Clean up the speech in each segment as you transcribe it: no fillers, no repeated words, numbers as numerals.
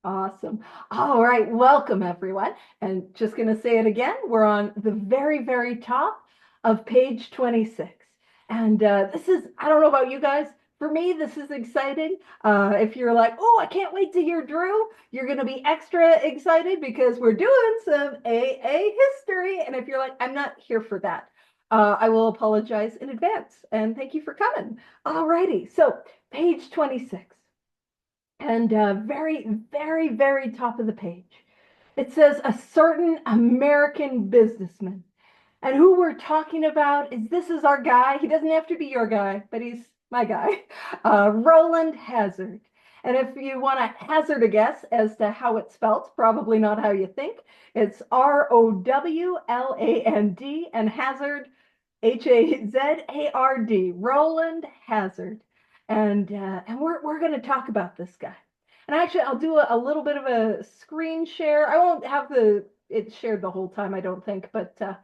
Awesome. All right, welcome everyone. And just going to say it again, we're on the very, very top of page 26. And this is, I don't know about you guys, for me, this is exciting. If you're like, oh, I can't wait to hear Drew, you're going to be extra excited because we're doing some AA history. And if you're like, I'm not here for that, I will apologize in advance. And thank you for coming. All righty, so page 26. And very, very, very top of the page, it says a certain American businessman. And who we're talking about is this is our guy. He doesn't have to be your guy, but he's my guy, Rowland Hazard. And if you want to hazard a guess as to how it's spelled, probably not how you think. It's Rowland and Hazard, Hazard, Rowland Hazard. And we're going to talk about this guy. And actually, I'll do a little bit of a screen share. I won't have it shared the whole time, I don't think, but I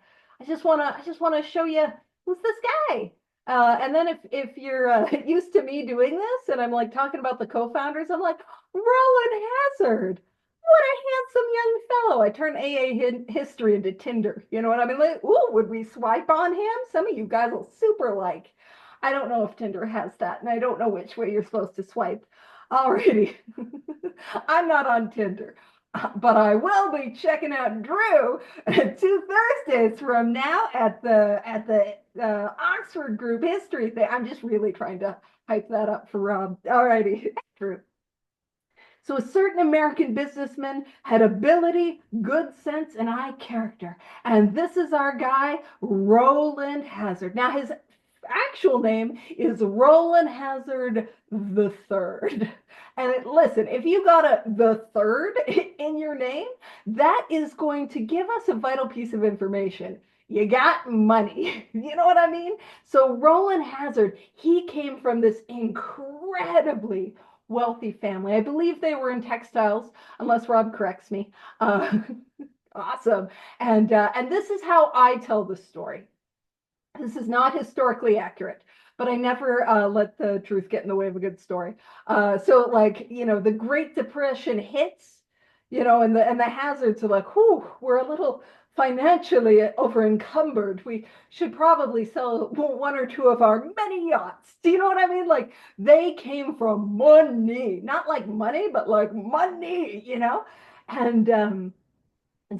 just want to show you who's this guy. And then if you're used to me doing this and I'm like talking about the co-founders, I'm like, Rowland Hazard. What a handsome young fellow. I turn AA history into Tinder. You know what I mean? Like, ooh, would we swipe on him? Some of you guys will super like. I don't know if Tinder has that, and I don't know which way you're supposed to swipe. Alrighty. I'm not on Tinder, but I will be checking out Drew 2 Thursdays from now at the Oxford Group History thing. I'm just really trying to hype that up for Rob. Alrighty, Drew. So a certain American businessman had ability, good sense, and high character. And this is our guy, Rowland Hazard. Now, his actual name is Rowland Hazard the Third. And listen, if you got a the third in your name, that is going to give us a vital piece of information. You got money. You know what I mean? So Rowland Hazard, he came from this incredibly wealthy family. I believe they were in textiles, unless Rob corrects me. Awesome. And this is how I tell the story. This is not historically accurate, but I never let the truth get in the way of a good story. So, like, the Great Depression hits, and the hazards are like, whew, we're a little financially over encumbered. We should probably sell one or two of our many yachts. Do you know what I mean? Like, they came from money, not like money, but like money. And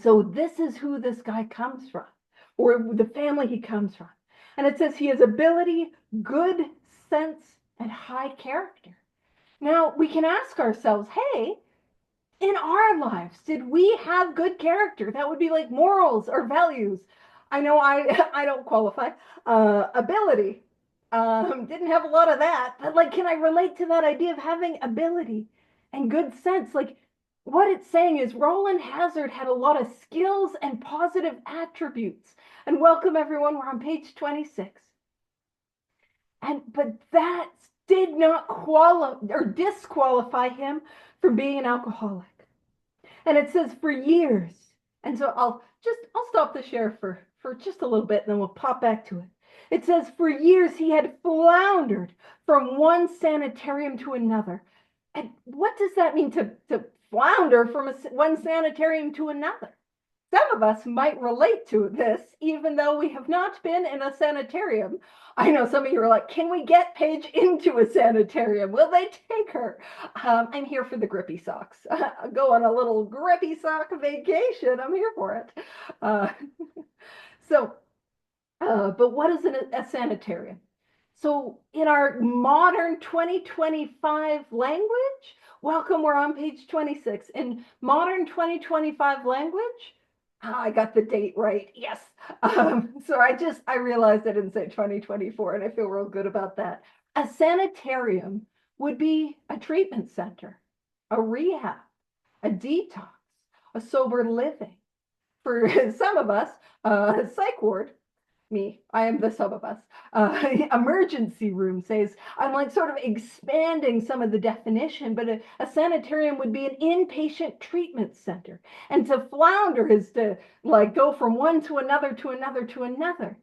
so this is who this guy comes from, or the family he comes from. And it says he has ability, good sense, and high character. Now, we can ask ourselves, hey, in our lives, did we have good character? That would be like morals or values. I know I don't qualify. Ability. Didn't have a lot of that, but like, can I relate to that idea of having ability and good sense? Like, what it's saying is Rowland Hazard had a lot of skills and positive attributes. And welcome everyone, we're on page 26. But that did not qualify or disqualify him from being an alcoholic. And it says for years. And so I'll stop the share for just a little bit and then we'll pop back to it. It says for years he had floundered from one sanitarium to another. And what does that mean to flounder from one sanitarium to another? Some of us might relate to this, even though we have not been in a sanitarium. I know some of you are like, can we get Paige into a sanitarium? Will they take her? I'm here for the grippy socks. Go on a little grippy sock vacation. I'm here for it. But what is a sanitarium? So in our modern 2025 language, welcome, we're on page 26. In modern 2025 language, I got the date right. Yes. So I realized I didn't say 2024 and I feel real good about that. A sanitarium would be a treatment center, a rehab, a detox, a sober living. For some of us, a psych ward, me, I am the some of us. Emergency room says, I'm like sort of expanding some of the definition, but a sanitarium would be an inpatient treatment center. And to flounder is to like go from one to another to another to another.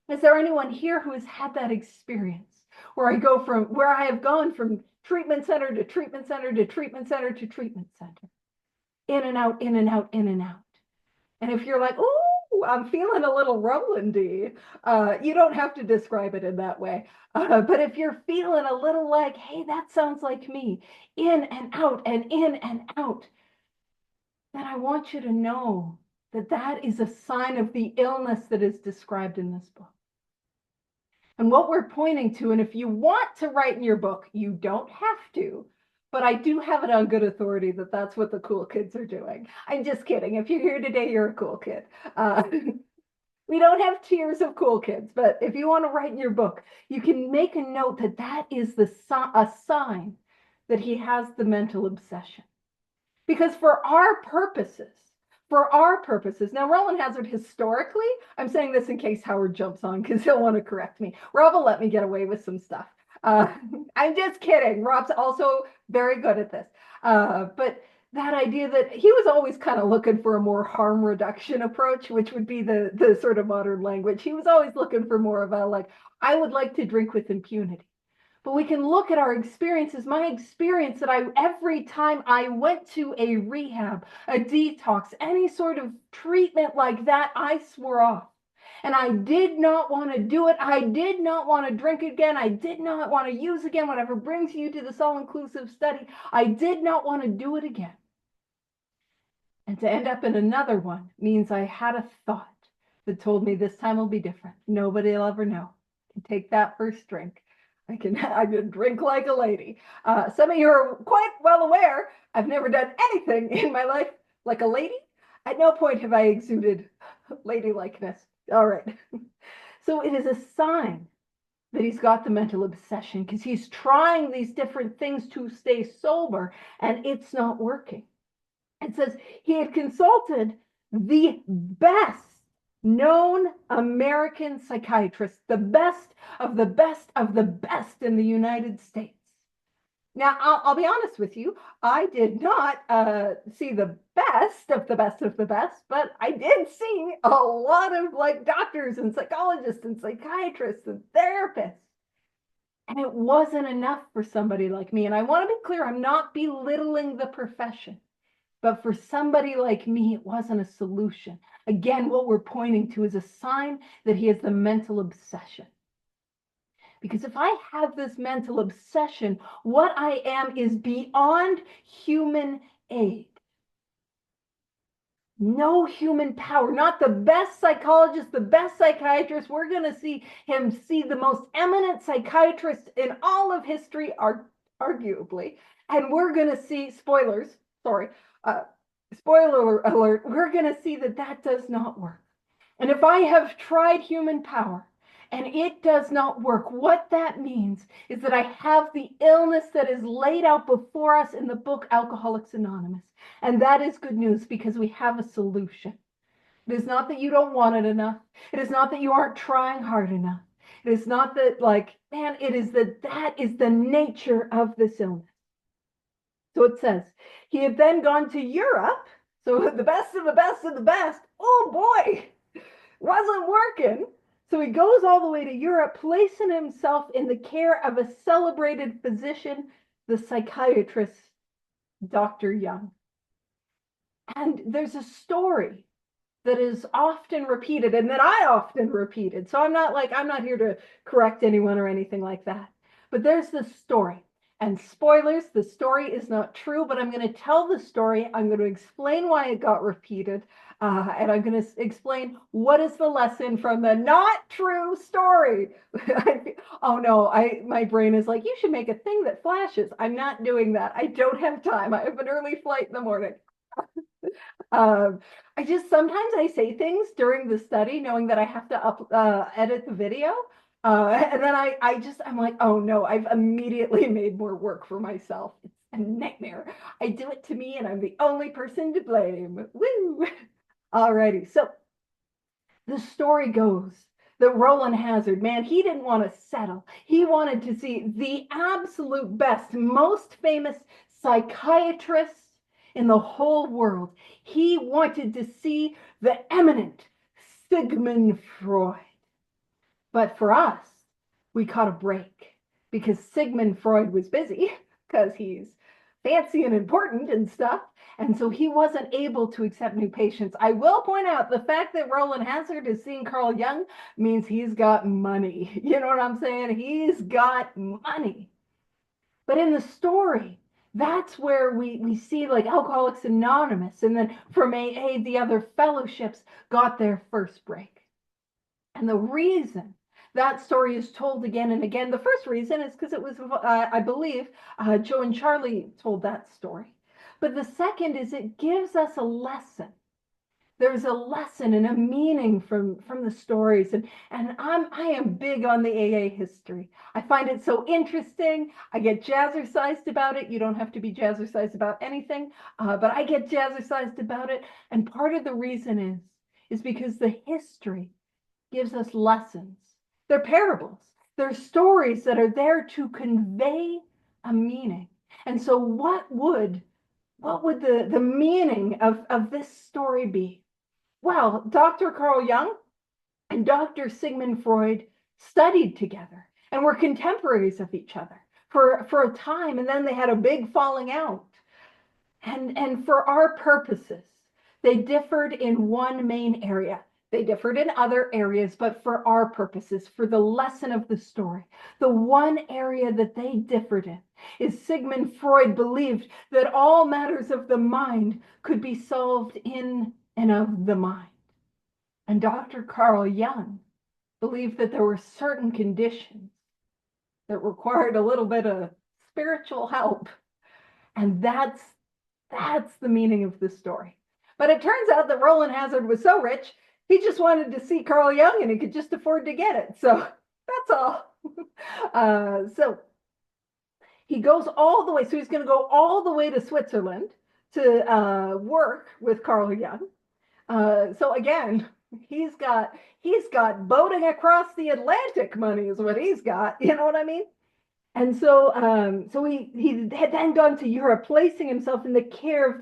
Is there anyone here who has had that experience where I have gone from treatment center to treatment center to treatment center to treatment center? in and out, in and out, in and out. And if you're like, oh, I'm feeling a little Rowlandy, you don't have to describe it in that way. But if you're feeling a little like, hey, that sounds like me, in and out and in and out, then I want you to know that that is a sign of the illness that is described in this book. And what we're pointing to, and if you want to write in your book, you don't have to, but I do have it on good authority that that's what the cool kids are doing. I'm just kidding. If you're here today, you're a cool kid. We don't have tiers of cool kids, but if you want to write in your book, you can make a note that that is a sign that he has the mental obsession. Because for our purposes, now Rowland Hazard historically, I'm saying this in case Howard jumps on because he'll want to correct me. Rob will let me get away with some stuff. I'm just kidding. Rob's also very good at this. But that idea that he was always kind of looking for a more harm reduction approach, which would be the sort of modern language. He was always looking for more of a like, I would like to drink with impunity. But we can look at our experiences. My experience that every time I went to a rehab, a detox, any sort of treatment like that, I swore off. And I did not want to do it. I did not want to drink again. I did not want to use again, whatever brings you to this all-inclusive study. I did not want to do it again. And to end up in another one means I had a thought that told me this time will be different. Nobody will ever know. Take that first drink. I can drink like a lady. Some of you are quite well aware I've never done anything in my life like a lady. At no point have I exuded ladylikeness. All right. So it is a sign that he's got the mental obsession because he's trying these different things to stay sober and it's not working. It says he had consulted the best known American psychiatrist, the best of the best of the best in the United States. Now, I'll be honest with you, I did not see the best of the best of the best, but I did see a lot of like doctors and psychologists and psychiatrists and therapists. And it wasn't enough for somebody like me. And I want to be clear, I'm not belittling the profession. But for somebody like me, it wasn't a solution. Again, what we're pointing to is a sign that he has the mental obsession. Because if I have this mental obsession, what I am is beyond human aid. No human power, not the best psychologist, the best psychiatrist. We're going to see him see the most eminent psychiatrist in all of history, arguably. And we're going to see, spoiler alert, we're going to see that that does not work. And if I have tried human power and it does not work, what that means is that I have the illness that is laid out before us in the book Alcoholics Anonymous. And that is good news because we have a solution. It is not that you don't want it enough. It is not that you aren't trying hard enough. It is not that it is that is the nature of this illness. So it says, he had then gone to Europe. So the best of the best of the best. Oh boy, wasn't working. So he goes all the way to Europe, placing himself in the care of a celebrated physician, the psychiatrist, Dr. Young. And there's a story that is often repeated and that I often repeated. So I'm not here to correct anyone or anything like that. But there's this story. And spoilers, the story is not true, but I'm going to tell the story. I'm going to explain why it got repeated. And I'm going to explain what is the lesson from the not true story. Oh no, my brain is like, you should make a thing that flashes. I'm not doing that. I don't have time. I have an early flight in the morning. Sometimes I say things during the study knowing that I have to edit the video. And then I'm like, oh no, I've immediately made more work for myself. It's a nightmare. I do it to me and I'm the only person to blame. Woo! Alrighty, so the story goes that Rowland Hazard, man, he didn't want to settle. He wanted to see the absolute best, most famous psychiatrists in the whole world. He wanted to see the eminent Sigmund Freud. But for us, we caught a break because Sigmund Freud was busy because he's fancy and important and stuff. And so he wasn't able to accept new patients. I will point out the fact that Rowland Hazard is seeing Carl Jung means he's got money. You know what I'm saying? He's got money. But in the story, that's where we see like Alcoholics Anonymous, and then from AA, the other fellowships got their first break. And the reason that story is told again and again, the first reason is because it was, I believe, Joe and Charlie told that story. But the second is it gives us a lesson. There's a lesson and a meaning from the stories, and I am big on the AA history. I find it so interesting. I get jazzercised about it. You don't have to be jazzercised about anything, but I get jazzercised about it. And part of the reason is because the history gives us lessons. They're parables. They're stories that are there to convey a meaning. And so what would the meaning of this story be? Well, Dr. Carl Jung and Dr. Sigmund Freud studied together and were contemporaries of each other for a time, and then they had a big falling out. And for our purposes, they differed in one main area. They differed in other areas, but for our purposes, for the lesson of the story, the one area that they differed in is Sigmund Freud believed that all matters of the mind could be solved in and of the mind. And Dr. Carl Jung believed that there were certain conditions that required a little bit of spiritual help. And that's the meaning of the story. But it turns out that Rowland Hazard was so rich, he just wanted to see Carl Jung and he could just afford to get it. So that's all. So he goes all the way. So he's going to go all the way to Switzerland to work with Carl Jung. So again, he's got boating across the Atlantic money is what he's got. You know what I mean? And so he had then gone to Europe, placing himself in the care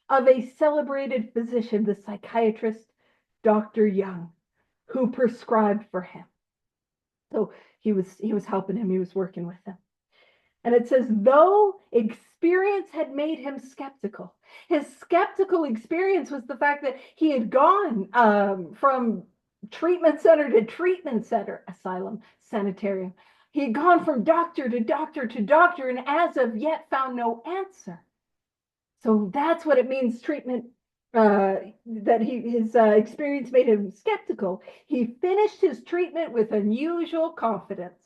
of a celebrated physician, the psychiatrist Dr. Jung, who prescribed for him. So he was helping him. He was working with him. And it says, though experience had made him skeptical, his skeptical experience was the fact that he had gone from treatment center to treatment center, asylum, sanitarium. He had gone from doctor to doctor to doctor, and as of yet found no answer. So that's what it means, treatment, that his experience made him skeptical. He finished his treatment with unusual confidence.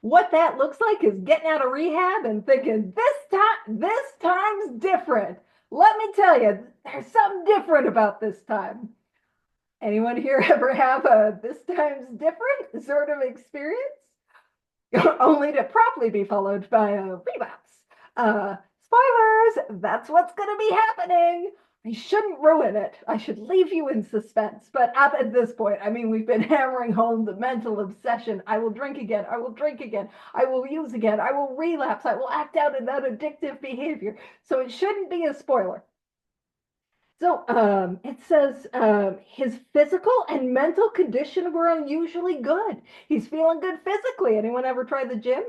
What that looks like is getting out of rehab and thinking, this time's different. Let me tell you, there's something different about this time. Anyone here ever have a this time's different sort of experience? Only to promptly be followed by a relapse. Spoilers, that's what's going to be happening. I shouldn't ruin it. I should leave you in suspense. But up at this point, I mean, we've been hammering home the mental obsession. I will drink again. I will drink again. I will use again. I will relapse. I will act out in that addictive behavior. So it shouldn't be a spoiler. So it says his physical and mental condition were unusually good. He's feeling good physically. Anyone ever try the gym?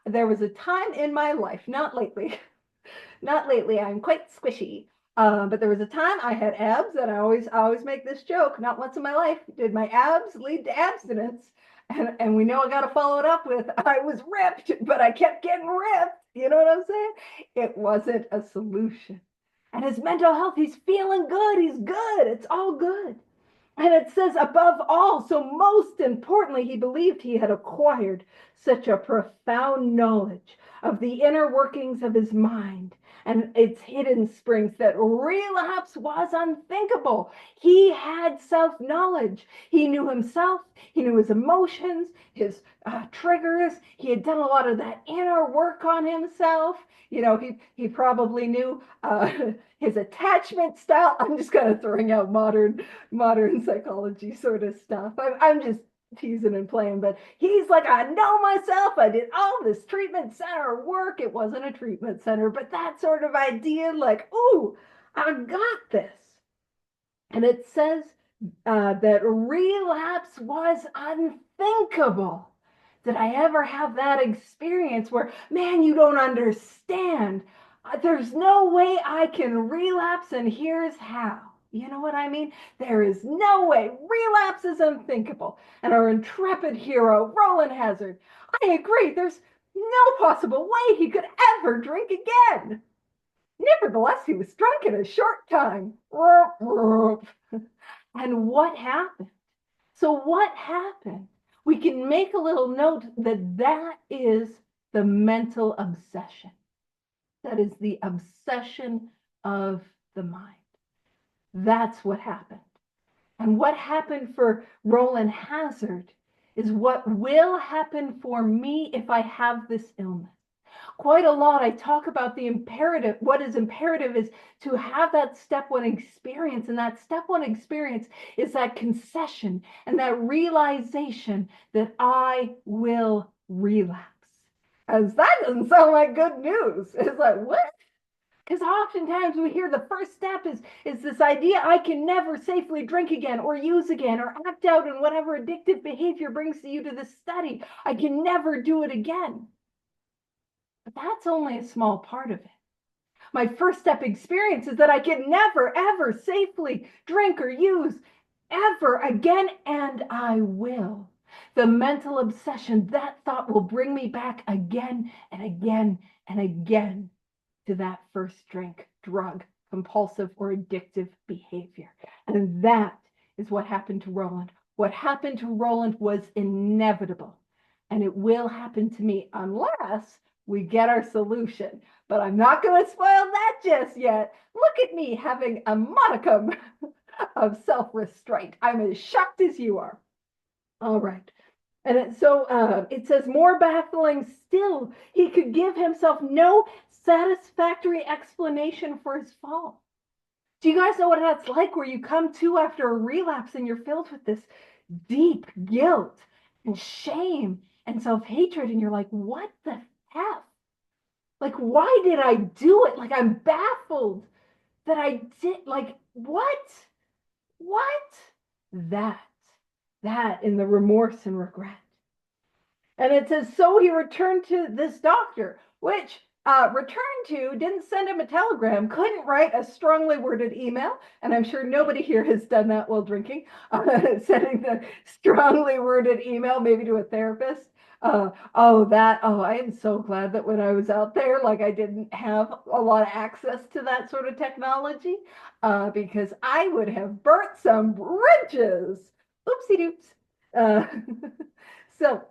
There was a time in my life, not lately. Not lately. I'm quite squishy. But there was a time I had abs, and I always make this joke. Not once in my life did my abs lead to abstinence. And we know I got to follow it up with, I was ripped, but I kept getting ripped. You know what I'm saying? It wasn't a solution. And his mental health, he's feeling good. He's good. It's all good. And it says, above all, so most importantly, he believed he had acquired such a profound knowledge of the inner workings of his mind and its hidden springs that relapse was unthinkable. He had self-knowledge. He knew himself. He knew his emotions, his triggers. He had done a lot of that inner work on himself. You know, he probably knew his attachment style. I'm just kind of throwing out modern psychology sort of stuff. I'm just teasing and playing, but he's like, I know myself. I did all this treatment center work. It wasn't a treatment center, but that sort of idea, like, oh, I got this. And it says that relapse was unthinkable. Did I ever have that experience where, man, you don't understand? There's no way I can relapse, and here's how. You know what I mean? There is no way. Relapse is unthinkable. And our intrepid hero, Rowland Hazard, I agree, there's no possible way he could ever drink again. Nevertheless, he was drunk in a short time. And what happened? So what happened? We can make a little note that that is the mental obsession. That is the obsession of the mind. That's what happened. And what happened for Rowland Hazard is what will happen for me if I have this illness. Quite a lot, I talk about the imperative. What is imperative is to have that step one experience. And that step one experience is that concession and that realization that I will relapse. As that doesn't sound like good news. It's like, what? Because oftentimes we hear the first step is this idea I can never safely drink again or use again or act out in whatever addictive behavior brings you to this study. I can never do it again. But that's only a small part of it. My first step experience is that I can never, ever safely drink or use ever again, and I will. The mental obsession, that thought will bring me back again and again and again to that first drink, drug, compulsive or addictive behavior. And that is what happened to Rowland. What happened to Rowland was inevitable, and it will happen to me unless we get our solution. But I'm not going to spoil that just yet. Look at me having a modicum of self-restraint. I'm as shocked as you are. All right. And it says, more baffling still, he could give himself no satisfactory explanation for his fall. Do you guys know what that's like, where you come to after a relapse and you're filled with this deep guilt and shame and self-hatred, and you're like, what the F? Like, why did I do it? Like, I'm baffled that I did, like, what? That in the remorse and regret. And it says, so he returned to this doctor, which returned to, didn't send him a telegram, couldn't write a strongly worded email. And I'm sure nobody here has done that while drinking, sending the strongly worded email, maybe to a therapist. I am so glad that when I was out there, like, I didn't have a lot of access to that sort of technology, because I would have burnt some bridges. Oopsie doops. So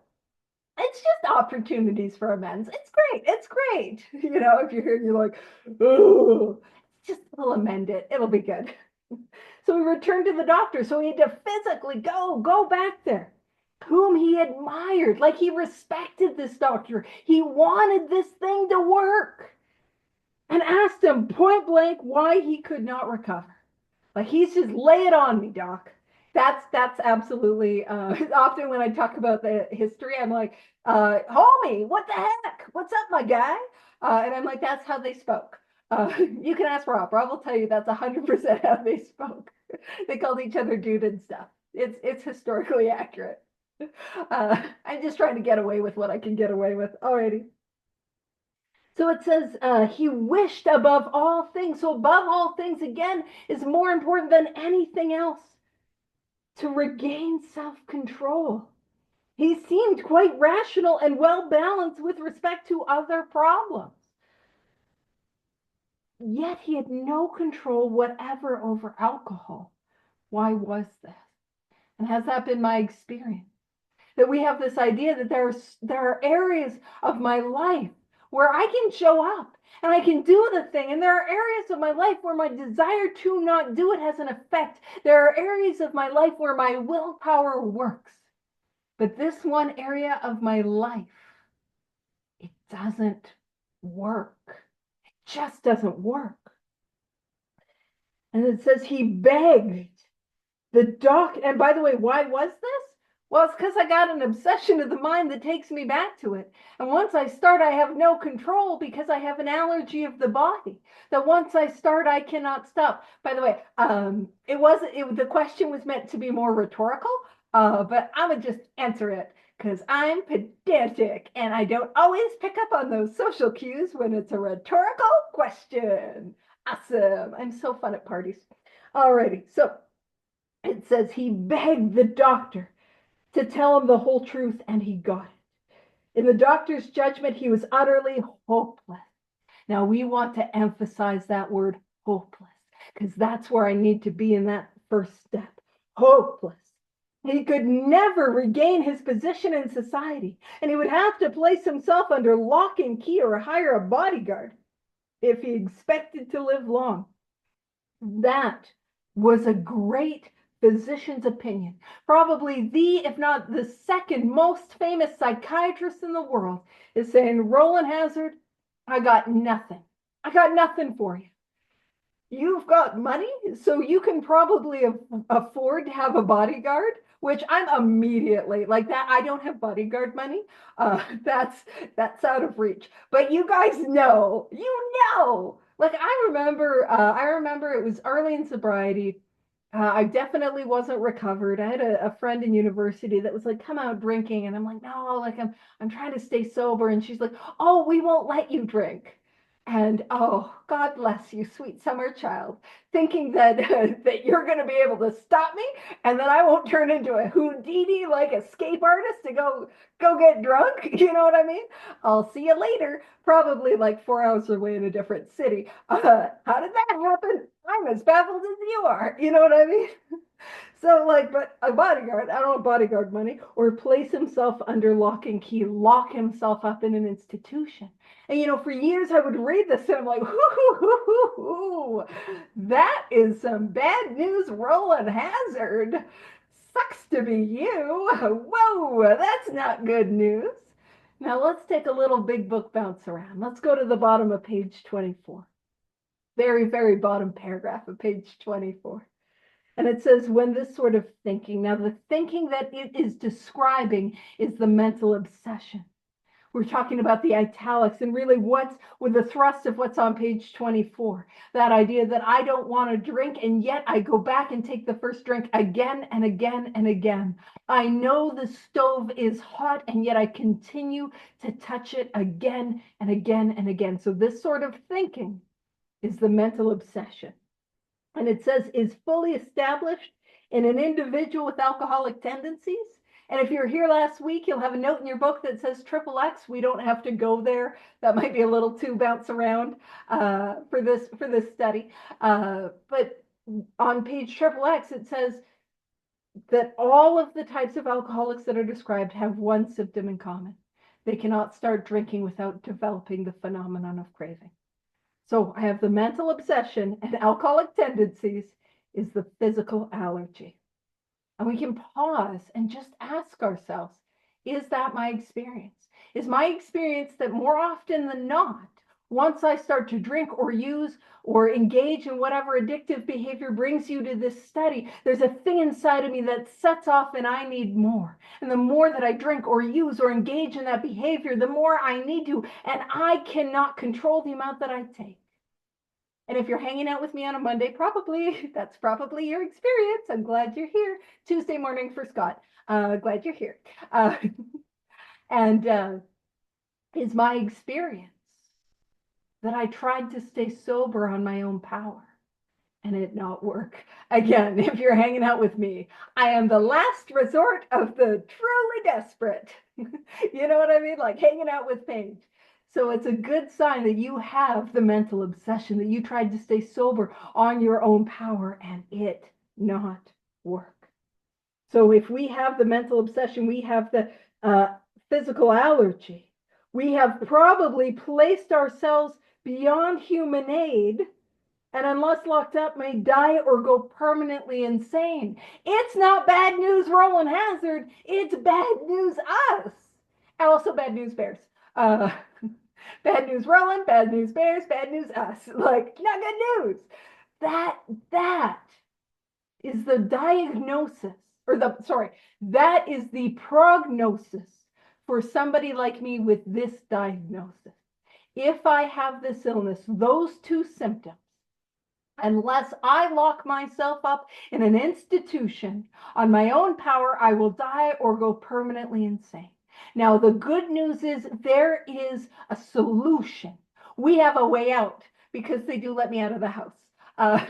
it's just opportunities for amends. It's great. It's great. You know, if you're here, you're like, oh, just we'll amend it. It'll be good. So we returned to the doctor. So he had to physically go back there, whom he admired. Like, he respected this doctor. He wanted this thing to work, and asked him point blank why he could not recover. Like, he's just, lay it on me, doc. That's absolutely, often when I talk about the history, I'm like, homie, what the heck? What's up, my guy? And I'm like, that's how they spoke. You can ask Rob. Rob will tell you that's 100% how they spoke. They called each other dude and stuff. It's historically accurate. I'm just trying to get away with what I can get away with. Alrighty. So it says, he wished above all things. So above all things, again, is more important than anything else, to regain self-control. He seemed quite rational and well-balanced with respect to other problems. Yet he had no control whatever over alcohol. Why was this? And has that been my experience? That we have this idea that there are areas of my life where I can show up and I can do the thing. And there are areas of my life where my desire to not do it has an effect. There are areas of my life where my willpower works. But this one area of my life, it doesn't work. It just doesn't work. And it says he begged the doc. And by the way, why was this? Well, it's because I got an obsession of the mind that takes me back to it. And once I start, I have no control because I have an allergy of the body. That once I start, I cannot stop. By the way, the question was meant to be more rhetorical, but I would just answer it. because I'm pedantic and I don't always pick up on those social cues when it's a rhetorical question. Awesome. I'm so fun at parties. Alrighty, so it says he begged the doctor to tell him the whole truth, and he got it. In the doctor's judgment, he was utterly hopeless. Now, we want to emphasize that word hopeless, because that's where I need to be in that first step. Hopeless. He could never regain his position in society, and he would have to place himself under lock and key or hire a bodyguard if he expected to live long. That was a great physician's opinion. Probably the, if not the second most famous psychiatrist in the world is saying, Rowland Hazard, I got nothing. I got nothing for you. You've got money, so you can probably afford to have a bodyguard, which I'm immediately like that. I don't have bodyguard money. That's out of reach. But you guys know, Like I remember it was early in sobriety. I definitely wasn't recovered. I had a friend in university that was like, "Come out drinking," and I'm like, "No, like I'm trying to stay sober." And she's like, "Oh, we won't let you drink." And oh, God bless you, sweet summer child, thinking that that you're going to be able to stop me, and that I won't turn into a Houdini like escape artist to go get drunk. You know what I mean? I'll see you later. Probably like 4 hours away in a different city. How did that happen? I'm as baffled as you are. You know what I mean? So, like, but a bodyguard, I don't want bodyguard money, or place himself under lock and key, lock himself up in an institution. And, for years I would read this and I'm like, that is some bad news, Rowland Hazard. Sucks to be you. Whoa, that's not good news. Now let's take a little big book bounce around. Let's go to the bottom of page 24. Very, very bottom paragraph of page 24. And it says, when this sort of thinking, now the thinking that it is describing is the mental obsession. We're talking about the italics and really what's with the thrust of what's on page 24. That idea that I don't want to drink, and yet I go back and take the first drink again and again and again. I know the stove is hot, and yet I continue to touch it again and again and again. So this sort of thinking is the mental obsession. And it says is fully established in an individual with alcoholic tendencies. And if you're here last week, you'll have a note in your book that says XXX. We don't have to go there. That might be a little too bounce around for this study. But on page XXX, it says that all of the types of alcoholics that are described have one symptom in common. They cannot start drinking without developing the phenomenon of craving. So I have the mental obsession, and alcoholic tendencies is the physical allergy. And we can pause and just ask ourselves, is that my experience? Is my experience that more often than not, once I start to drink or use or engage in whatever addictive behavior brings you to this study, there's a thing inside of me that sets off and I need more. And the more that I drink or use or engage in that behavior, the more I need to, and I cannot control the amount that I take. And if you're hanging out with me on a Monday, that's probably your experience. I'm glad you're here. Tuesday morning for Scott. Glad you're here. And is my experience that I tried to stay sober on my own power and it not work. Again, if you're hanging out with me, I am the last resort of the truly desperate. You know what I mean? Like hanging out with Paige. So it's a good sign that you have the mental obsession, that you tried to stay sober on your own power and it not work. So if we have the mental obsession, we have the physical allergy, we have probably placed ourselves beyond human aid, and unless locked up may die or go permanently insane. It's not bad news, Rowland Hazard. It's bad news us. And also bad news bears. Bad news Rowland, bad news bears, bad news us. Like, not good news. That is the diagnosis, that is the prognosis for somebody like me with this diagnosis. If I have this illness, those two symptoms, Unless I lock myself up in an institution on my own power, I will die or go permanently insane. Now, the good news is there is a solution. We have a way out because they do let me out of the house. Uh,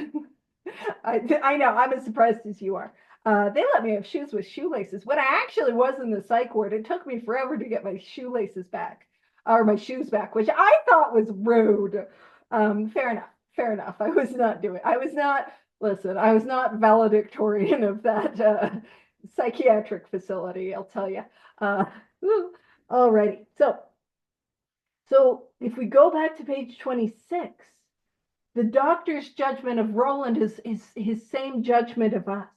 I know, I'm as surprised as you are. They let me have shoes with shoelaces. When I actually was in the psych ward, it took me forever to get my shoelaces back, or my shoes back, which I thought was rude. Fair enough. Fair enough. I was not doing, I was not, listen, I was not valedictorian of that psychiatric facility, I'll tell you. Alrighty. So if we go back to page 26, the doctor's judgment of Rowland is his same judgment of us,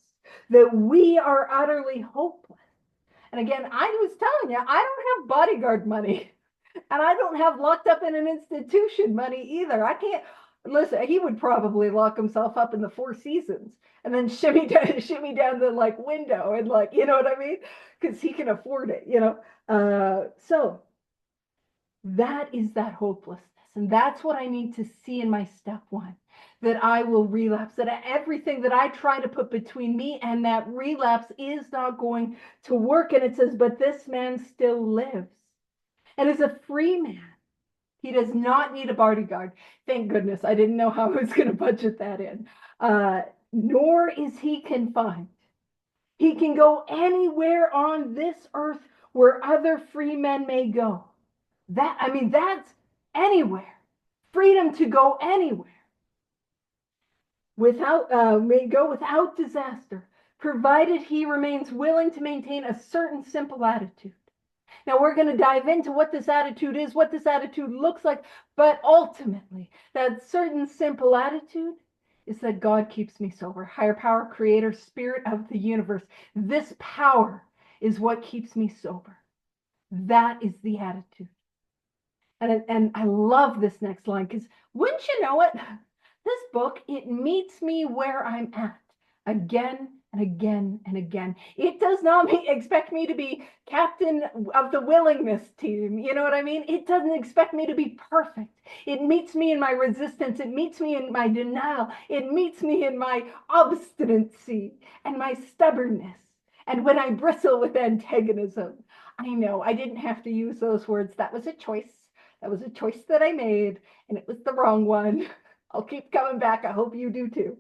that we are utterly hopeless. And again, I was telling you, I don't have bodyguard money. And I don't have locked up in an institution money either. I can't listen. He would probably lock himself up in the Four Seasons and then shimmy down the like window and like, you know what I mean? Because he can afford it, you know. So that is that hopelessness, and that's what I need to see in my step one. That I will relapse. That everything that I try to put between me and that relapse is not going to work. And it says, but this man still lives and is a free man. He does not need a bodyguard. Thank goodness. I didn't know how I was going to budget that in. Nor is he confined. He can go anywhere on this earth where other free men may go. That's anywhere. Freedom to go anywhere. May go without disaster, provided he remains willing to maintain a certain simple attitude. Now we're going to dive into what this attitude is, what this attitude looks like, but ultimately, that certain simple attitude is that God keeps me sober. Higher power, creator, spirit of the universe. This power is what keeps me sober. That is the attitude. And I love this next line because wouldn't you know it? This book, it meets me where I'm at again and again and again. It does not expect me to be captain of the willingness team. You know what I mean? It doesn't expect me to be perfect. It meets me in my resistance. It meets me in my denial. It meets me in my obstinacy and my stubbornness. And when I bristle with antagonism, I know I didn't have to use those words. That was a choice. That was a choice that I made, and it was the wrong one. I'll keep coming back. I hope you do too.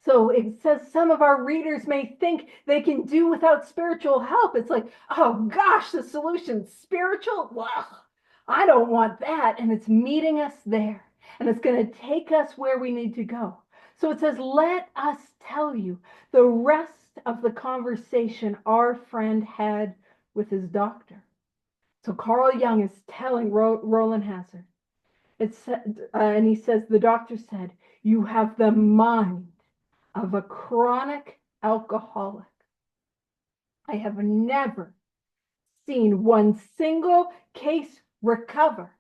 So it says some of our readers may think they can do without spiritual help. It's like, oh gosh, the solution's spiritual? Well, I don't want that. And it's meeting us there. And it's going to take us where we need to go. So it says, let us tell you the rest of the conversation our friend had with his doctor. So Carl Jung is telling Rowland Hazard. And he says, the doctor said, you have the mind of a chronic alcoholic. I have never seen one single case recover.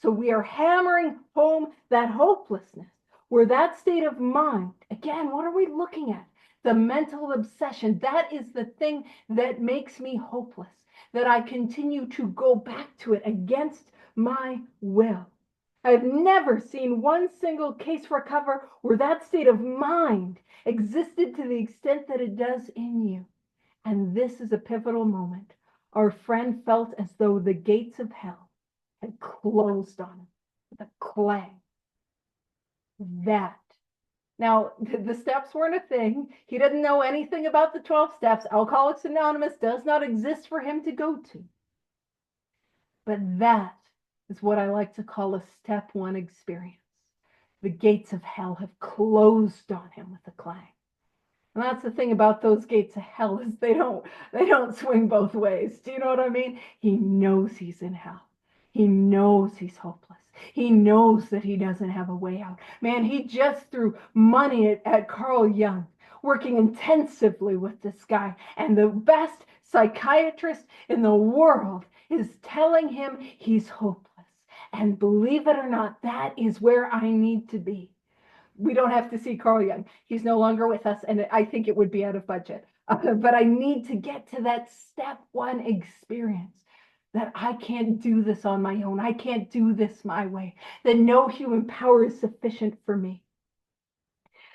So we are hammering home that hopelessness, where that state of mind, again, what are we looking at? The mental obsession. That is the thing that makes me hopeless, that I continue to go back to it against my will. I've never seen one single case recover where that state of mind existed to the extent that it does in you. And this is a pivotal moment. Our friend felt as though the gates of hell had closed on him with a clang. That. Now, the steps weren't a thing. He didn't know anything about the 12 steps. Alcoholics Anonymous does not exist for him to go to. But that is what I like to call a step one experience. The gates of hell have closed on him with a clang. And that's the thing about those gates of hell is they don't swing both ways. Do you know what I mean? He knows he's in hell. He knows he's hopeless. He knows that he doesn't have a way out. Man, he just threw money at Carl Jung, working intensively with this guy. And the best psychiatrist in the world is telling him he's hopeless. And believe it or not, that is where I need to be. We don't have to see Carl Jung. He's no longer with us, and I think it would be out of budget. But I need to get to that step one experience, that I can't do this on my own. I can't do this my way, that no human power is sufficient for me.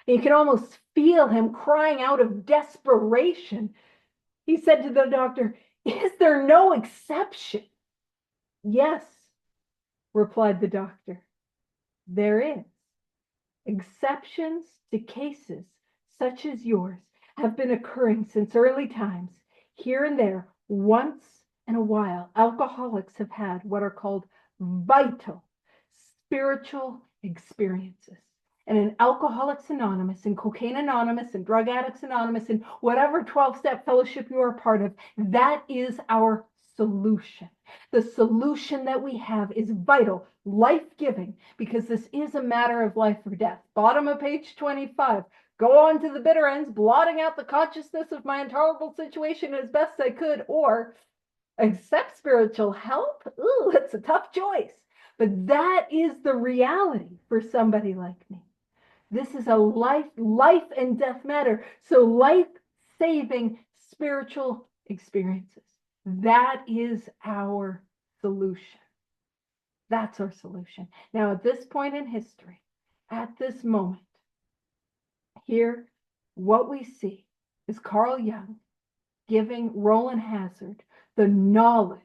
You can almost feel him crying out of desperation. He said to the doctor, "Is there no exception?" "Yes," replied the doctor, "there is. Exceptions to cases such as yours have been occurring since early times. Here and there, once in a while, alcoholics have had what are called vital spiritual experiences. And in Alcoholics Anonymous, and Cocaine Anonymous, and Drug Addicts Anonymous, and whatever 12-step fellowship you are a part of, that is our solution. The solution that we have is vital, life-giving, because this is a matter of life or death. Bottom of page 25. Go on to the bitter ends, blotting out the consciousness of my intolerable situation as best I could, or accept spiritual help. Ooh, it's a tough choice. But that is the reality for somebody like me. This is a life and death matter. So life-saving spiritual experiences. That is our solution. That's our solution. Now, at this point in history, at this moment, here, what we see is Carl Jung giving Rowland Hazard the knowledge.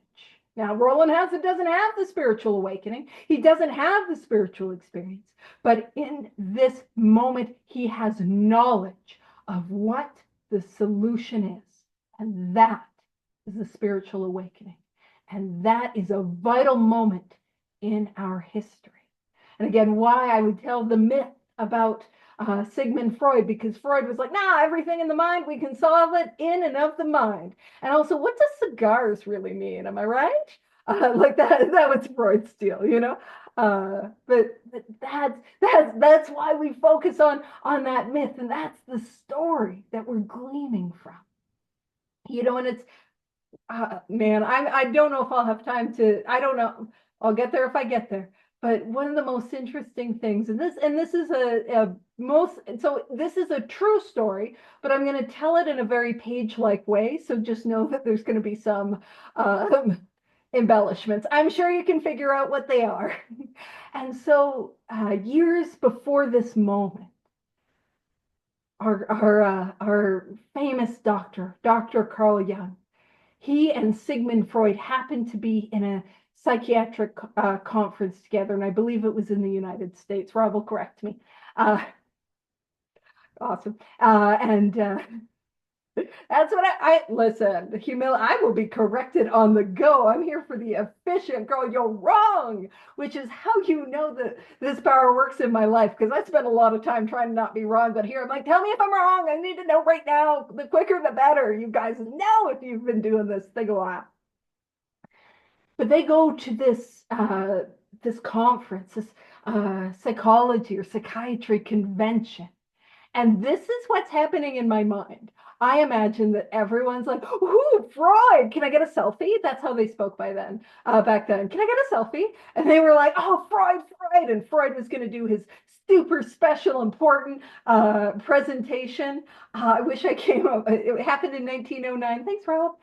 Now, Rowland Hazard doesn't have the spiritual awakening. He doesn't have the spiritual experience. But in this moment, he has knowledge of what the solution is. And that is the spiritual awakening. And that is a vital moment in our history. And again, why I would tell the myth about Sigmund Freud, because Freud was like, nah, everything in the mind, we can solve it in and of the mind. And also, what does cigars really mean? Am I right? Like that was Freud's deal, you know? But that's why we focus on that myth, and that's the story that we're gleaning from. You know, and it's, man, I don't know if I'll have time to, I don't know. I'll get there if I get there. But one of the most interesting things, and this is this is a true story, but I'm going to tell it in a very page-like way. So just know that there's going to be some embellishments. I'm sure you can figure out what they are. And so years before this moment, our famous doctor, Dr. Carl Jung, he and Sigmund Freud happened to be in a psychiatric conference together, and I believe it was in the United States. Rob will correct me. Awesome. That's what I listen. I will be corrected on the go. I'm here for the efficient girl. You're wrong, which is how you know that this power works in my life, because I spent a lot of time trying to not be wrong. But here I'm like, tell me if I'm wrong. I need to know right now. The quicker, the better. You guys know if you've been doing this thing a while. But they go to this conference, this psychology or psychiatry convention. And this is what's happening in my mind. I imagine that everyone's like, ooh, Freud, can I get a selfie? That's how they spoke back then. Can I get a selfie? And they were like, oh, Freud. And Freud was going to do his super special, important presentation. I wish I came up. It happened in 1909. Thanks, Rob.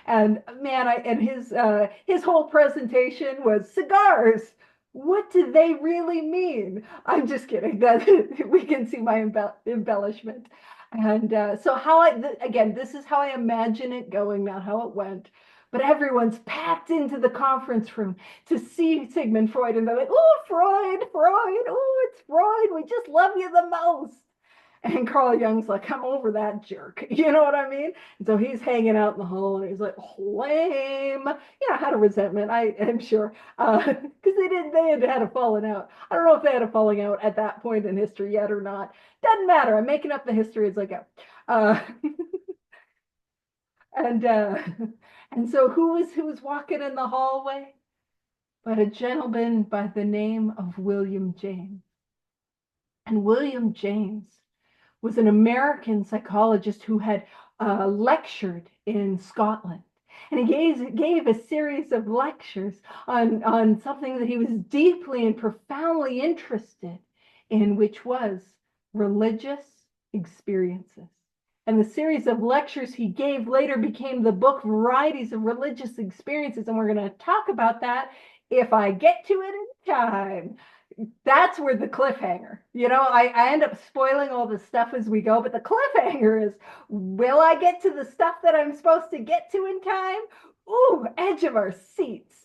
And man, his whole presentation was cigars. What do they really mean? I'm just kidding. That we can see my embellishment. And so again, this is how I imagine it going, not how it went. But everyone's packed into the conference room to see Sigmund Freud, and they're like, oh, Freud, oh, it's Freud. We just love you the most. And Carl Jung's like, I'm over that jerk. You know what I mean? And so he's hanging out in the hall, and he's like, lame. You know, had a resentment, I'm sure. Because they had a falling out. I don't know if they had a falling out at that point in history yet or not. Doesn't matter. I'm making up the history as I go. And so who was walking in the hallway? But a gentleman by the name of William James. And William James was an American psychologist who had lectured in Scotland. And he gave a series of lectures on something that he was deeply and profoundly interested in, which was religious experiences. And the series of lectures he gave later became the book Varieties of Religious Experiences. And we're going to talk about that if I get to it in time. That's where the cliffhanger, I end up spoiling all the stuff as we go, but the cliffhanger is, will I get to the stuff that I'm supposed to get to in time? Ooh, edge of our seats.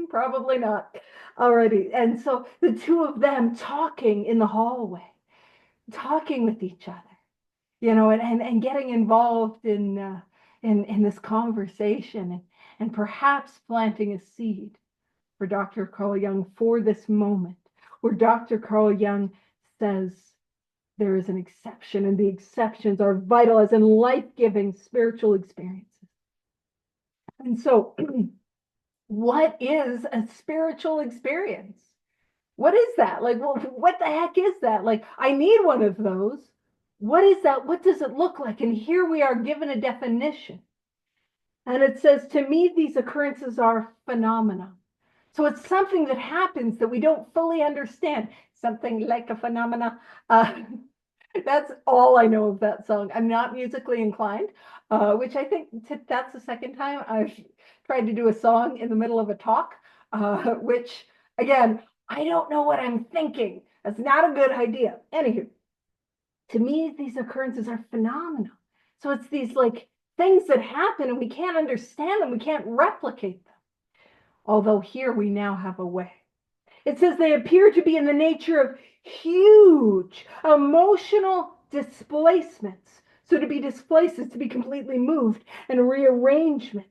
Probably not. Alrighty. And so the two of them talking in the hallway, talking with each other, and getting involved in this conversation, and perhaps planting a seed for Dr. Carl Jung for this moment, where Dr. Carl Jung says there is an exception, and the exceptions are vital as in life-giving spiritual experiences. And so, what is a spiritual experience? What is that? Like, well, what the heck is that? Like, I need one of those. What is that? What does it look like? And here we are given a definition. And it says, to me, these occurrences are phenomena. So it's something that happens that we don't fully understand. Something like a phenomena. That's all I know of that song. I'm not musically inclined, which I think that's the second time I've tried to do a song in the middle of a talk, which, again, I don't know what I'm thinking. That's not a good idea. Anywho, to me, these occurrences are phenomena. So it's these like things that happen and we can't understand them. We can't replicate them. Although here we now have a way. It says they appear to be in the nature of huge emotional displacements. So to be displaced is to be completely moved, and rearrangements.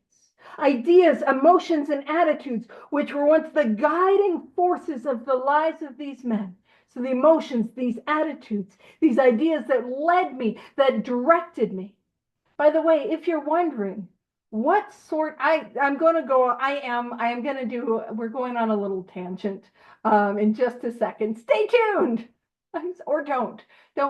Ideas, emotions, and attitudes, which were once the guiding forces of the lives of these men. So the emotions, these attitudes, these ideas that led me, that directed me. By the way, if you're wondering, what sort, I'm going to go, I am going to do, we're going on a little tangent in just a second. Stay tuned, or don't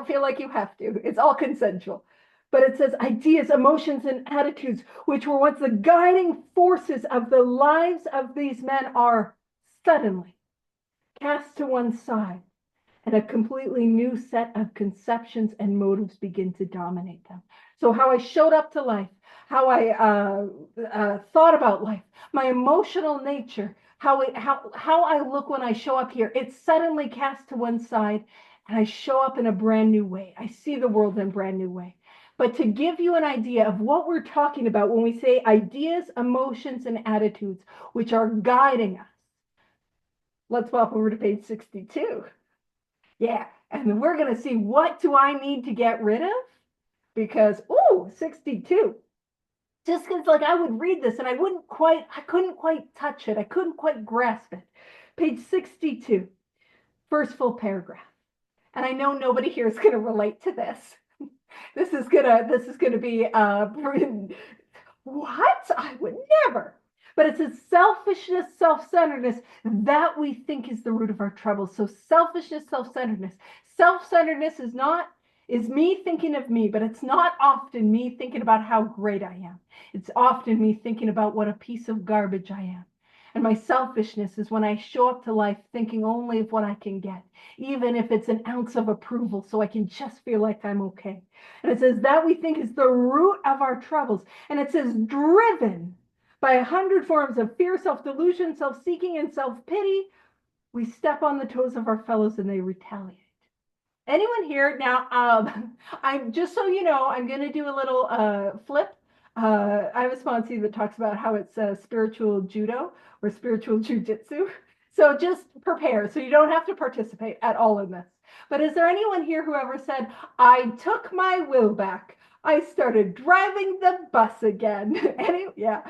feel like you have to. It's all consensual. But it says ideas, emotions, and attitudes, which were once the guiding forces of the lives of these men, are suddenly cast to one side, and a completely new set of conceptions and motives begin to dominate them. So how I showed up to life, how I thought about life, my emotional nature, how I look when I show up here, it's suddenly cast to one side, and I show up in a brand new way. I see the world in a brand new way. But to give you an idea of what we're talking about when we say ideas, emotions, and attitudes, which are guiding us, let's pop over to page 62. Yeah, and we're going to see, what do I need to get rid of? Because, 62. Just because, like, I would read this and I couldn't quite touch it. I couldn't quite grasp it. Page 62, first full paragraph. And I know nobody here is going to relate to this. This is gonna be what? I would never. But it's a selfishness, self-centeredness that we think is the root of our trouble. So selfishness, self-centeredness. Self-centeredness is me thinking of me, but it's not often me thinking about how great I am. It's often me thinking about what a piece of garbage I am. And my selfishness is when I show up to life thinking only of what I can get, even if it's an ounce of approval, so I can just feel like I'm okay. And it says that we think is the root of our troubles. And it says driven by 100 forms of fear, self-delusion, self-seeking, and self-pity, we step on the toes of our fellows and they retaliate. Anyone here? Now, I'm just so you know, I'm going to do a little flip. I have a sponsor that talks about how it's spiritual judo or spiritual jujitsu. So just prepare so you don't have to participate at all in this. But is there anyone here who ever said, I took my will back? I started driving the bus again. Yeah.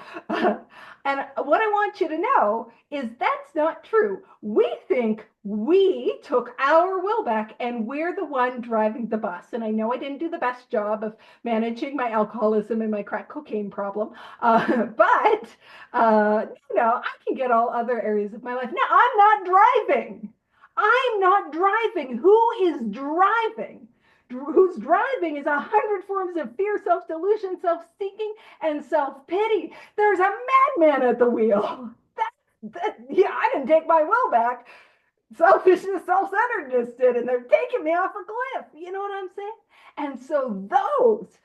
And what I want you to know is that's not true. We think we took our will back and we're the one driving the bus. And I know I didn't do the best job of managing my alcoholism and my crack cocaine problem, but I can get all other areas of my life. Now, I'm not driving. I'm not driving. Who is driving? Who's driving is 100 forms of fear, self-delusion, self-seeking, and self-pity. There's a madman at the wheel. Yeah, I didn't take my will back. Selfishness, self-centeredness did, and they're taking me off a cliff. You know what I'm saying? And so those,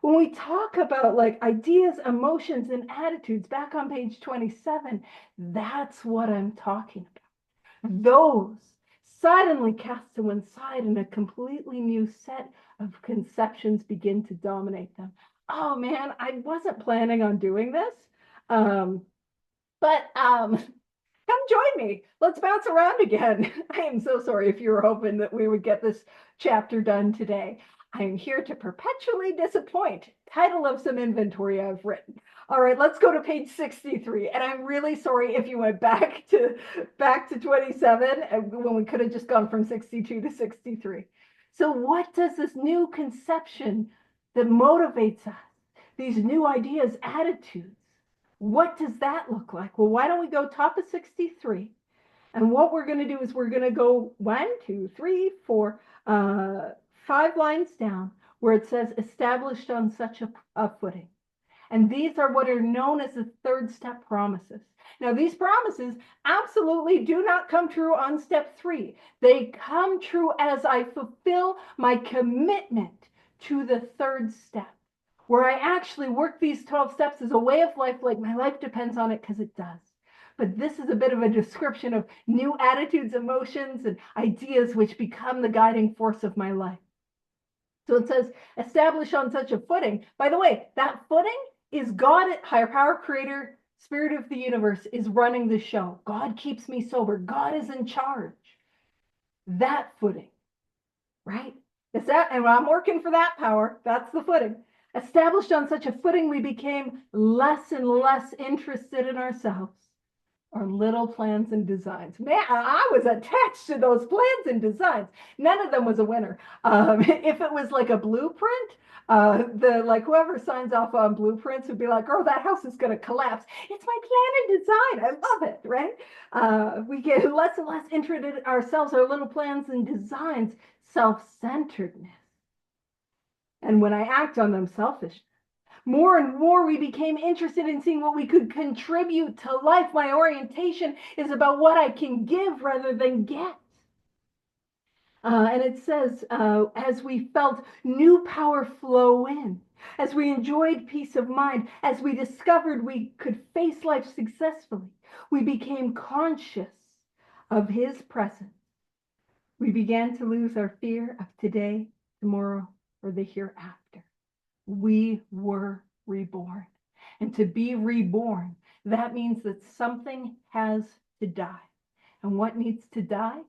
when we talk about like ideas, emotions, and attitudes back on page 27, that's what I'm talking about. those suddenly cast to one side and a completely new set of conceptions begin to dominate them. Oh man, I wasn't planning on doing this. But come join me. Let's bounce around again. I am so sorry if you were hoping that we would get this chapter done today. I am here to perpetually disappoint. Title of some inventory I've written. All right, let's go to page 63. And I'm really sorry if you went back to 27 when we could have just gone from 62 to 63. So what does this new conception that motivates us, these new ideas, attitudes, what does that look like? Well, why don't we go top of 63? And what we're going to do is we're going to go 1, 2, 3, 4, 5 lines down where it says established on such a footing. And these are what are known as the third step promises. Now, these promises absolutely do not come true on step 3. They come true as I fulfill my commitment to the third step, where I actually work these 12 steps as a way of life, like my life depends on it, because it does. But this is a bit of a description of new attitudes, emotions, and ideas which become the guiding force of my life. So it says, establish on such a footing. By the way, that footing is God, higher power, creator, spirit of the universe, is running the show. God keeps me sober. God is in charge. That footing, right? Is that, and I'm working for that power. That's the footing. Established on such a footing, we became less and less interested in ourselves, our little plans and designs. Man, I was attached to those plans and designs. None of them was a winner. If it was like a blueprint, whoever signs off on blueprints would be like, "Oh, that house is going to collapse." It's my plan and design. I love it, right? We get less and less interested in ourselves, our little plans and designs, self-centeredness. And when I act on them, selfishness. More and more, we became interested in seeing what we could contribute to life. My orientation is about what I can give rather than get. And it says, as we felt new power flow in, as we enjoyed peace of mind, as we discovered we could face life successfully, we became conscious of His presence. We began to lose our fear of today, tomorrow, or the hereafter. We were reborn. And to be reborn, that means that something has to die. And what needs to die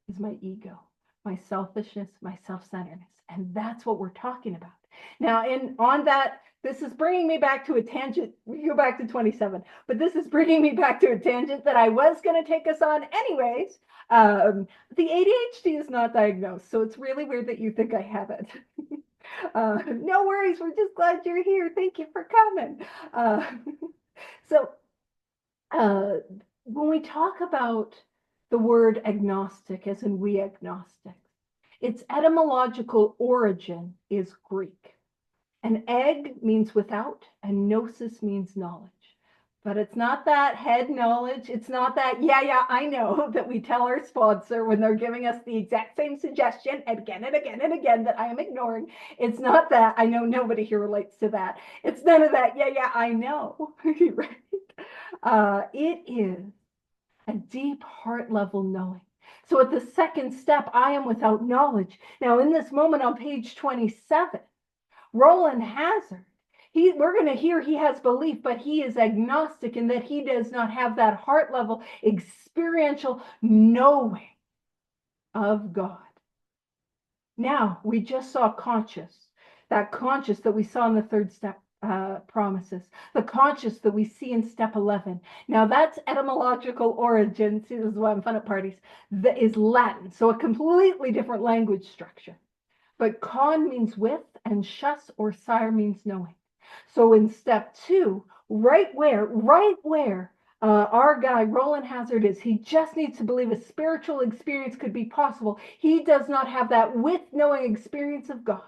is my ego, my selfishness, my self-centeredness. And that's what we're talking about. Now, on that, this is bringing me back to a tangent. We go back to 27, but this is bringing me back to a tangent that I was going to take us on anyways. The ADHD is not diagnosed, so it's really weird that you think I have it. No worries. We're just glad you're here. Thank you for coming. When we talk about the word agnostic, as in we agnostics, its etymological origin is Greek. And eg means without, and gnosis means knowledge. But it's not that head knowledge. It's not that, yeah, I know, that we tell our sponsor when they're giving us the exact same suggestion again and again and again that I am ignoring. It's not that. I know nobody here relates to that. It's none of that. Yeah, I know. Right? It is a deep heart level knowing. So at the second step, I am without knowledge. Now, in this moment on page 27, Rowland Hazard, we're going to hear he has belief, but he is agnostic in that he does not have that heart level experiential knowing of God. Now, we just saw conscious, that conscious that we saw in the third step promises, the conscious that we see in step 11. Now, that's etymological origin. See, this is why I'm fun at parties. That is Latin, so a completely different language structure. But con means with, and shus or sire means knowing. So in step 2, right where our guy Rowland Hazard is, he just needs to believe a spiritual experience could be possible. He does not have that with knowing experience of God.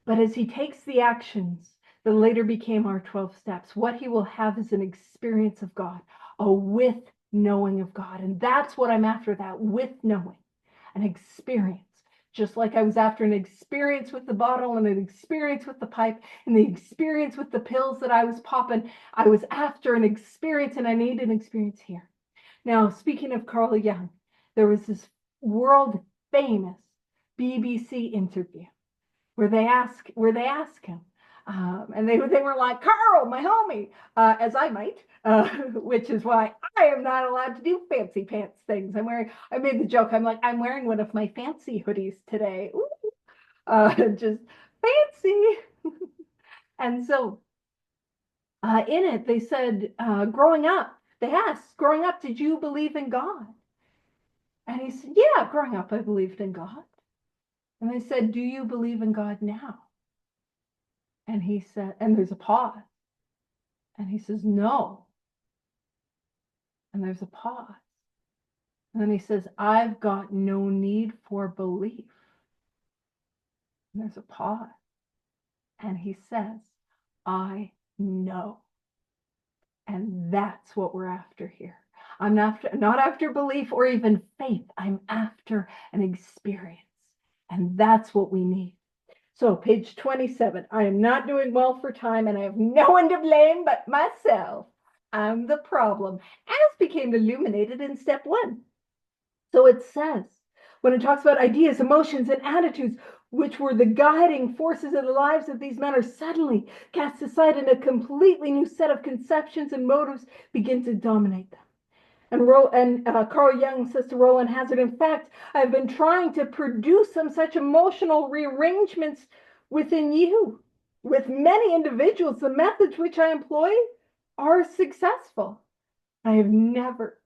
But as he takes the actions that later became our 12 steps, what he will have is an experience of God, a with knowing of God. And that's what I'm after, that with knowing, an experience. Just like I was after an experience with the bottle and an experience with the pipe and the experience with the pills that I was popping, I was after an experience, and I need an experience here. Now, speaking of Carl Jung, there was this world famous BBC interview where they ask him, and they were like, Carl, my homie, as I might, which is why I am not allowed to do fancy pants things. I made the joke. I'm like, I'm wearing one of my fancy hoodies today. Ooh, just fancy. And so in it, they said, they asked, growing up, did you believe in God? And he said, yeah, growing up, I believed in God. And they said, do you believe in God now? And he said, and there's a pause. And he says, no. And there's a pause. And then he says, I've got no need for belief. And there's a pause. And he says, I know. And that's what we're after here. I'm not after belief or even faith. I'm after an experience. And that's what we need. So page 27, I am not doing well for time and I have no one to blame but myself. I'm the problem, as became illuminated in step 1. So it says, when it talks about ideas, emotions, and attitudes, which were the guiding forces in the lives of these men, are suddenly cast aside and a completely new set of conceptions and motives begin to dominate them. And Carl Jung says to Rowland Hazard, in fact, I've been trying to produce some such emotional rearrangements within you. With many individuals, the methods which I employ are successful. I have never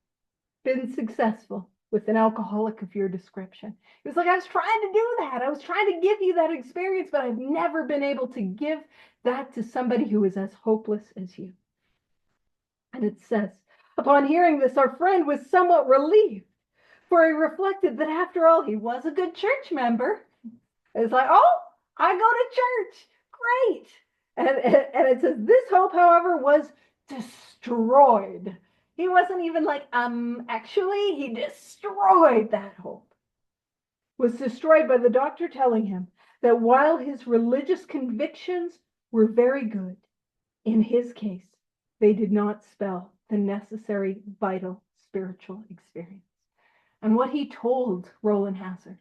been successful with an alcoholic of your description. It was like, I was trying to do that. I was trying to give you that experience, but I've never been able to give that to somebody who is as hopeless as you. And it says, upon hearing this, our friend was somewhat relieved, for he reflected that after all, he was a good church member. It's like, oh, I go to church. Great. And it says, this hope, however, was destroyed. He wasn't even like, actually, he destroyed that hope. Was destroyed by the doctor telling him that while his religious convictions were very good, in his case, they did not spell the necessary, vital spiritual experience. And what he told Rowland Hazard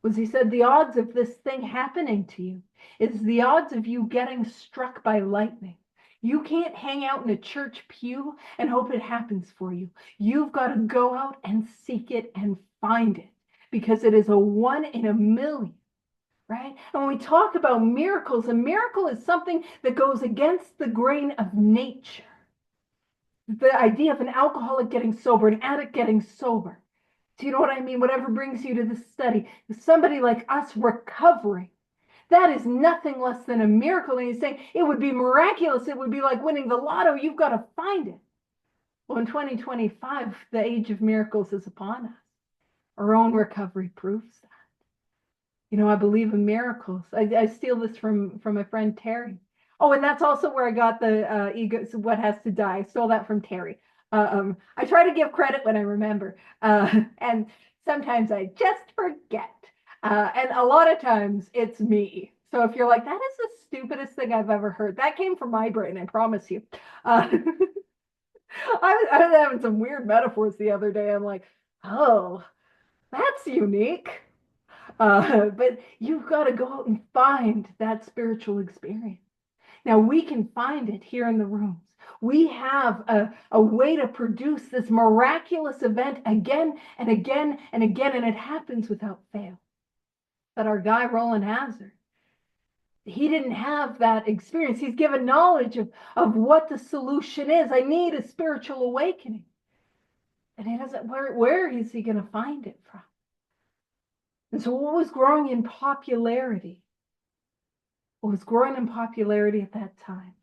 was, he said, the odds of this thing happening to you is the odds of you getting struck by lightning. You can't hang out in a church pew and hope it happens for you. You've got to go out and seek it and find it, because it is a 1 in a million. Right? And when we talk about miracles, a miracle is something that goes against the grain of nature. The idea of an alcoholic getting sober, an addict getting sober. Do you know what I mean? Whatever brings you to this study, somebody like us recovering, that is nothing less than a miracle. And he's saying it would be miraculous. It would be like winning the lotto. You've got to find it. Well, in 2025, the age of miracles is upon us. Our own recovery proves that. You know, I believe in miracles. I steal this from my friend Terry. Oh, and that's also where I got the ego, so what has to die. I stole that from Terry. I try to give credit when I remember, and sometimes I just forget. And a lot of times it's me. So if you're like, that is the stupidest thing I've ever heard, that came from my brain, I promise you. I was having some weird metaphors the other day. I'm like, oh, that's unique. But you've got to go out and find that spiritual experience. Now, we can find it here in the rooms. We have a way to produce this miraculous event again and again and again, and it happens without fail. But our guy, Rowland Hazard, he didn't have that experience. He's given knowledge of what the solution is. I need a spiritual awakening. And he doesn't, where is he going to find it from? And so what was growing in popularity? What was growing in popularity at that time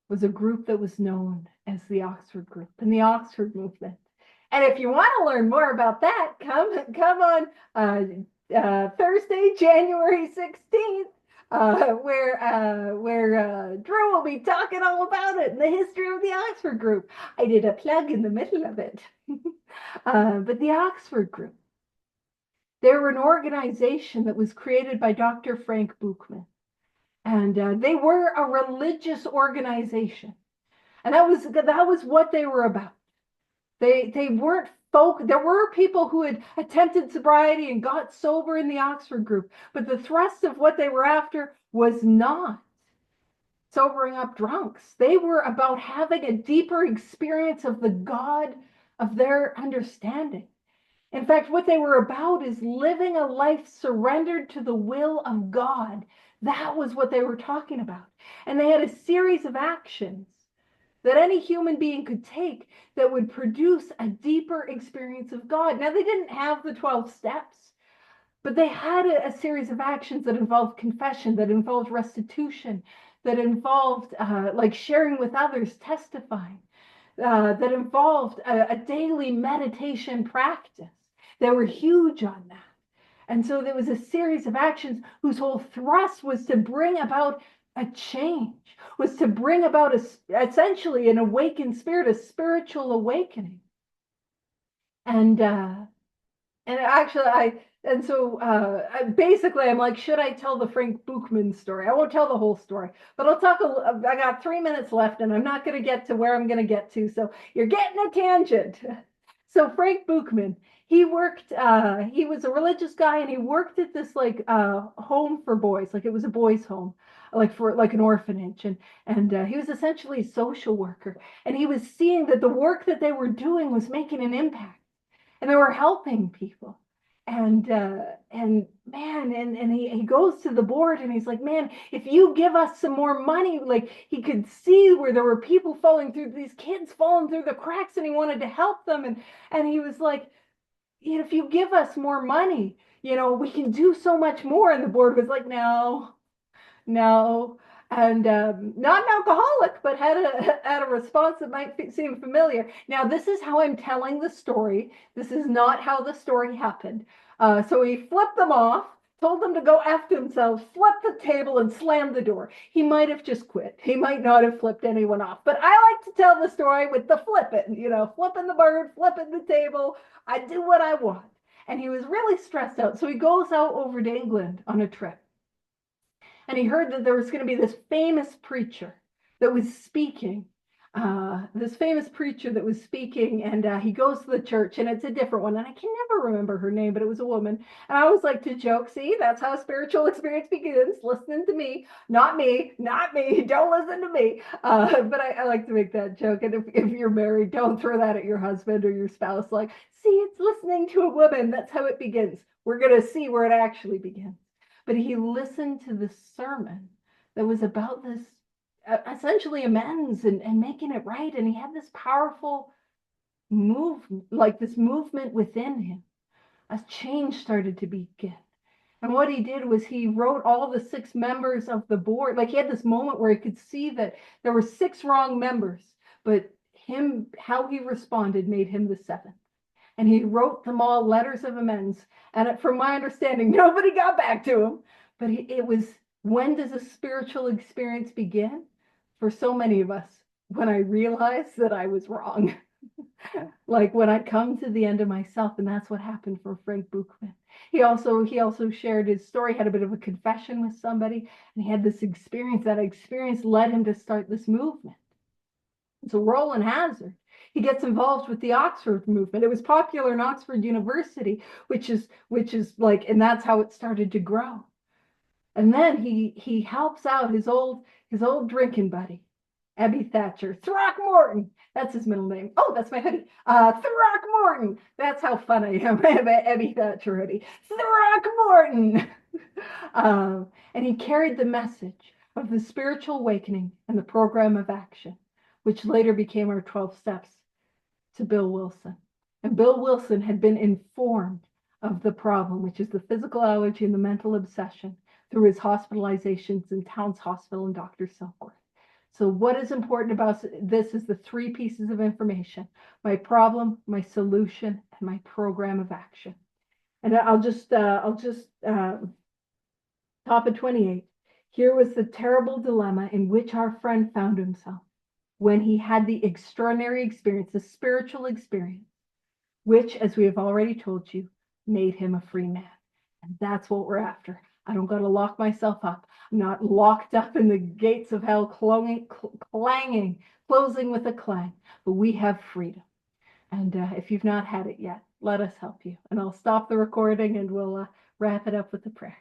was a group that was known as the Oxford Group and the Oxford Movement. And if you want to learn more about that, come on Thursday, January 16th, where Drew will be talking all about it and the history of the Oxford Group. I did a plug in the middle of it. But the Oxford Group, they were an organization that was created by Dr. Frank Buchman. And they were a religious organization. And that was what they were about. They weren't folk. There were people who had attempted sobriety and got sober in the Oxford group, but the thrust of what they were after was not sobering up drunks. They were about having a deeper experience of the God of their understanding. In fact, what they were about is living a life surrendered to the will of God. That was what they were talking about. And they had a series of actions that any human being could take that would produce a deeper experience of God. Now, they didn't have the 12 steps, but they had a series of actions that involved confession, that involved restitution, that involved like sharing with others, testifying, that involved a daily meditation practice. They were huge on that. And so there was a series of actions whose whole thrust was to bring about a change, was to bring about essentially an awakened spirit, a spiritual awakening. And actually, basically, I'm like, should I tell the Frank Buchman story? I won't tell the whole story, but I'll talk. I got 3 minutes left, and I'm not going to get to where I'm going to get to. So you're getting a tangent. So Frank Buchman, he worked. He was a religious guy, and he worked at this like home for boys, like it was a boys' home, like for like an orphanage, and he was essentially a social worker, and he was seeing that the work that they were doing was making an impact and they were helping people. And man, and he goes to the board and he's like, man, if you give us some more money, like he could see where there were people falling through, these kids falling through the cracks, and he wanted to help them. And he was like, if you give us more money, we can do so much more. And the board was like, no, no. And not an alcoholic, but had a response that might seem familiar. Now, this is how I'm telling the story. This is not how the story happened. So he flipped them off, told them to go F themselves, flipped the table, and slammed the door. He might have just quit. He might not have flipped anyone off. But I like to tell the story with the flipping, flipping the bird, flipping the table. I do what I want. And he was really stressed out. So he goes out over to England on a trip. And he heard that there was going to be this famous preacher that was speaking. And he goes to the church, and it's a different one, and I can never remember her name, but it was a woman. And I always like to joke, see, that's how a spiritual experience begins, listening to me, not me, don't listen to me. But I like to make that joke. And if you're married, don't throw that at your husband or your spouse, like, see, it's listening to a woman, that's how it begins. We're going to see where it actually begins. But he listened to the sermon that was about this essentially amends and making it right. And he had this powerful movement within him. A change started to begin. And what he did was he wrote all the 6 members of the board. Like he had this moment where he could see that there were 6 wrong members, but how he responded made him the 7th. And he wrote them all letters of amends. And from my understanding, nobody got back to him. But it was, when does a spiritual experience begin? For so many of us, when I realized that I was wrong. Like when I come to the end of myself, and that's what happened for Frank Buchman. He also shared his story, had a bit of a confession with somebody, and he had this experience. That experience led him to start this movement. So Rowland Hazard, he gets involved with the Oxford movement. It was popular in Oxford University, which is like, and that's how it started to grow. And then he helps out his old drinking buddy, Abby Thatcher, Throckmorton. That's his middle name. Oh, that's my hoodie. Throckmorton. That's how fun I am. I have an Abby Thatcher hoodie. Throckmorton. And he carried the message of the spiritual awakening and the program of action, which later became our 12 steps, to Bill Wilson. And Bill Wilson had been informed of the problem, which is the physical allergy and the mental obsession, through his hospitalizations in Towns Hospital and Dr. Silkworth. So what is important about this is the 3 pieces of information: my problem, my solution, and my program of action. And I'll just top of 28. Here was the terrible dilemma in which our friend found himself when he had the extraordinary experience, the spiritual experience, which, as we have already told you, made him a free man. And that's what we're after. I don't got to lock myself up. I'm not locked up in the gates of hell, closing with a clang, but we have freedom. And if you've not had it yet, let us help you. And I'll stop the recording and we'll wrap it up with a prayer.